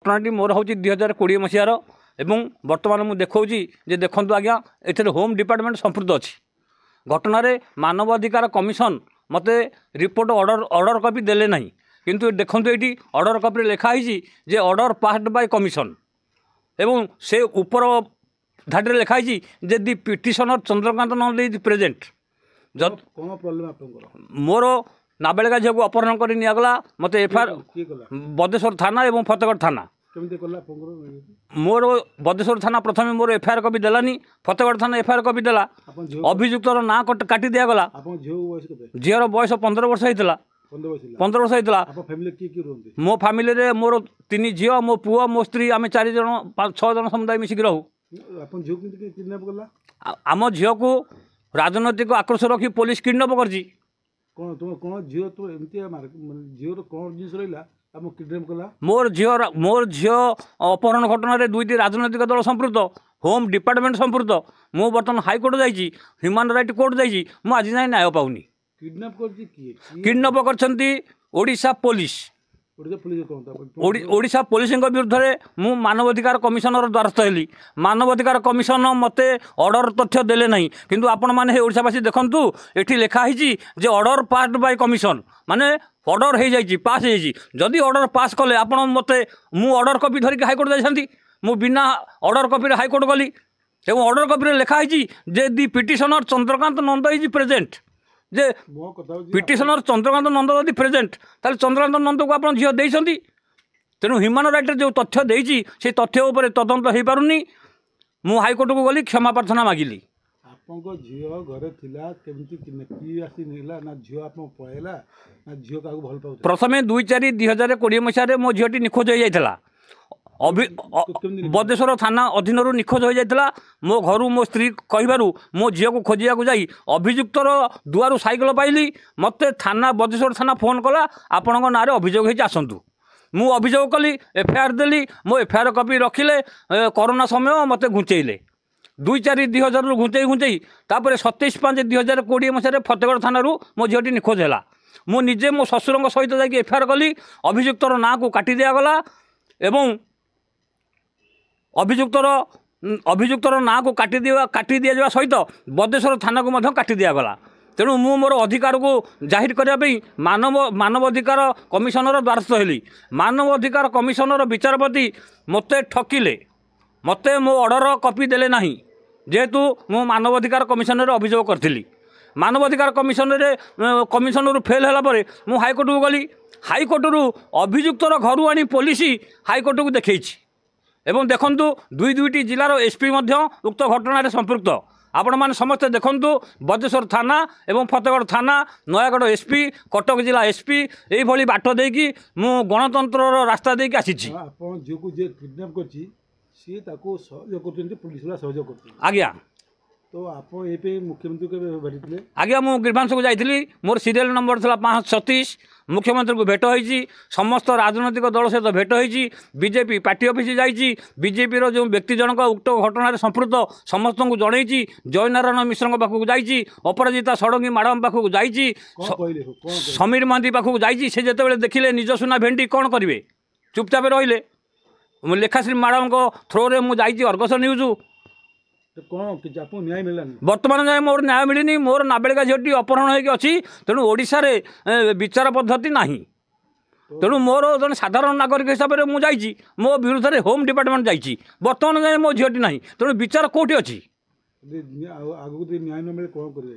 घटनाटी मोर हूँ 2020 मसीहार एवं बर्तमान मुझे देखी जे देखूँ आज्ञा ए होम डिपार्टमेंट संपृक्त अच्छी घटना मानवाधिकार कमिशन मते रिपोर्ट ऑर्डर कॉपी देले नहीं किंतु देखूँ ये ऑर्डर कॉपी लिखाई जे ऑर्डर पास्ड बाय कमिशन एवं से ऊपर धाड़ी लिखाई जे the petitioner Chandrakant Nanda is present जब कौन प्रॉब्लम आपन मोर नाबालिका झील को अपहरण कर निगला मत एफआईआर बदेश्वर थाना एवं फतेगढ़ थाना मोर बदेश्वर थाना प्रथम मोर एफआईआर कॉपी देलानी फतेगढ़ थाना एफआईआर कॉपी देला अभियुक्तर ना काटी दिगला झीर बयस 15 वर्ष होता 15 वर्ष होता मो फैमिली रे मोर 3 झी मो पुओ मो स्त्री आम 4 जन 6 जन समुदाय मिसिक रहू आम झील को राजनैतिक आक्रोश रखी पुलिस किडनैप कर मोर झील अपहरण घटना 2टी राजनैतिक दल संपृक्त होम डिपार्टमेंट संपृक्त मु बर्तमान हाईकोर्ट जाइए ह्यूमन राइट कोर्ट जाइए आज जाए न्याय पाऊनी किडनैप करछंती ओडिशा पुलिस ओडिशा पुलिस विरुद्ध में मु मानवाधिकार कमिशनर द्वारस्थ हेली मानवाधिकार कमिशन मते ऑर्डर तथ्य देले नहीं किंतु आपण माने ओडिशावासी देखंतु एठी लिखा हिची जे ऑर्डर पास्ड बाय कमिशन माने ऑर्डर हो जाइए पास हो जदि ऑर्डर पास कले आपण मते मु ऑर्डर कॉपी धरिक हाईकोर्ट जाइछंती मु बिना ऑर्डर कॉपी हाईकोर्ट गली एवं ऑर्डर कॉपी लिखा हिची जे the petitioner Chandrakant Nanda is present जे पिटिशनर चंद्रकांत नंद यदि प्रेजेंट ताले चंद्रकांत नंद को आप झील देइछंती तेणु ह्यूमन राइट जो तथ्य देइछि से तथ्य उपर तदंत हो पारुनी मु हाईकोर्ट को गली क्षमा प्रार्थना मागिली आपको झील घरे थिला केमती कि आसी नेला ना झील आप पळेला ना झील काको भल पाउ प्रथमे 2/4/2020 मसीह मो झीलटी निखोज हो जाइतला बदेश्वर थाना अधीन निखोज हो जाता मो घर मो स्त्री कहू मो झील को खोजा जाई अभियुक्तर दुआरू साइकेल पाइली मत थाना बदेश्वर थाना फोन कला आपण ना अभियोग होती आसतु मु अभियोग कली एफआईआर देली मो एफआईआर कॉपी रखिले कोरोना समय मत घुंचेले 2/4/2000 घुंचई तापर 27/5/2020 मसीह फतेगढ़ थाना मो झीलटी निखोज है मु निजे मो ससुर सहित जाकि एफआईआर कली अभियुक्तर ना को काटी दिगला एवं अभियुक्तर ना को काटी दि जावा सहित बदेश्वर थाना को मध्य काटी दिगला तेणु मु मोर अधिकार को जाहिर करने मानवाधिकार कमिशनर द्वारस्थ हेली मानवाधिकार कमिशनर विचारपति मते ठकिले मते मो ऑर्डर कॉपी देले नहीं जेहेतु मु मानवाधिकार कमिशनर अभियोग करी मानवाधिकार कमिशनर फेल है मु हाईकोर्ट को गली हाईकोर्ट अभियुक्तर घर आनी पुलिस हाईकोर्ट को देखी एवं देखंतु 2टी जिलार एसपी उक्त घटना संपृक्त आपण मैंने समस्ते देखंतु बदेश्वर थाना एवं फतेगढ़ थाना नयागढ़ एसपी कटक जिला एसपी यही बाट देकी मु गणतंत्र रास्ता देकी आसी आज्ञा तो आप ये मुख्यमंत्री के भेटी आज्ञा मु ग्रीवांश को जाइली मोर सीरियल नंबर था 536 मुख्यमंत्री को भेट होती समस्त राजनैतिक दल सहित भेट होती बीजेपी पार्टी ऑफिस जाइए बीजेपी जो व्यक्ति जनक उक्त घटना संपृक्त समस्त को जनई जयनारायण मिश्र पाखक जाइए अपराजिता षडंगी मैडम पाखक जाइए समीर महांती पाखक जाइए से जिते देखिले निज सुना भेंटी कौन करेंगे चुपचाप रहिले लेखाश्री मैडम को थ्रो रे मुझे अर्गस न्यूज बर्तमान जाए मोर न्याय मिलनी मोर नाबालिका झीलटी अपहरण होगी अच्छी तेणु ओडिशा रे विचार पद्धति नहीं तेणु मोर जन साधारण नागरिक हिसाब से मुझे मो विरुद्ध में होम डिपार्टमेंट जाइए बर्तमान जाए मो झीलटी नहीं तेणु विचार कौटी अच्छी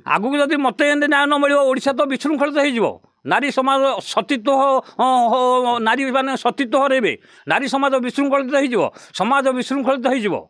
आगू जब मत न्याय न मिल ओडिशा तो विशृंखलित हो नारी समाज सतीत्व नारी मान सतीत्व हरइबे नारी समाज विशृंखलित हो समाज विशृंखलित हो।